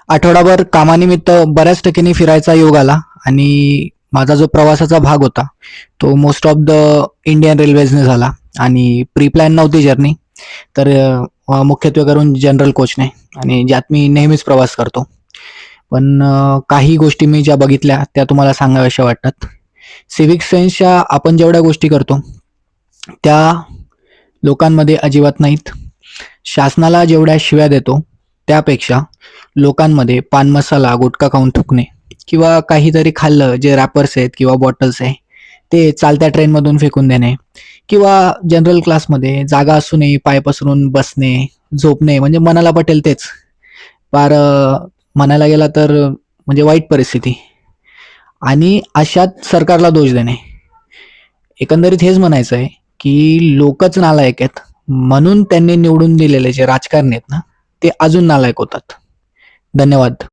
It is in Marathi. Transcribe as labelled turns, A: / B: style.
A: आठवडाभर कामानिमित्त बऱ्याच ठिकाणी फिरायचा योग आला आणि माझा जो प्रवासाचा भाग होता तो मोस्ट ऑफ द इंडियन रेल्वेजने झाला आणि प्री प्लॅन नव्हती जर्नी. तर मुख्यत्वे करून जनरल कोचने आणि ज्यात मी नेहमीच प्रवास करतो. पण काही गोष्टी मी ज्या बघितल्या त्या तुम्हाला सांगाव्याशा वाटतात. सिव्हिक सेन्सच्या आपण जेवढ्या गोष्टी करतो त्या लोकांमध्ये अजिबात नाहीत. शासनाला जेवढ्या शिव्या देतो त्यापेक्षा लोकांमध्ये पान मसाला, गुटखा खाऊन थुंकणे किंवा काहीतरी खाल्लं जे रॅपर्स आहेत किंवा बॉटल्स आहे ते चालत्या ट्रेनमधून फेकून देणे किंवा जनरल क्लासमध्ये जागा असूनही पाय पसरून बसणे, झोपणे म्हणजे मनाला पटेल तेच. फार म्हणायला गेला तर म्हणजे वाईट परिस्थिती आणि अशात सरकारला दोष देणे. एकंदरीत हेच म्हणायचं आहे की लोकच नालायक आहेत म्हणून त्यांनी निवडून दिलेले जे राजकारणी आहेत ना ते अजून नालायक होतात. धन्यवाद.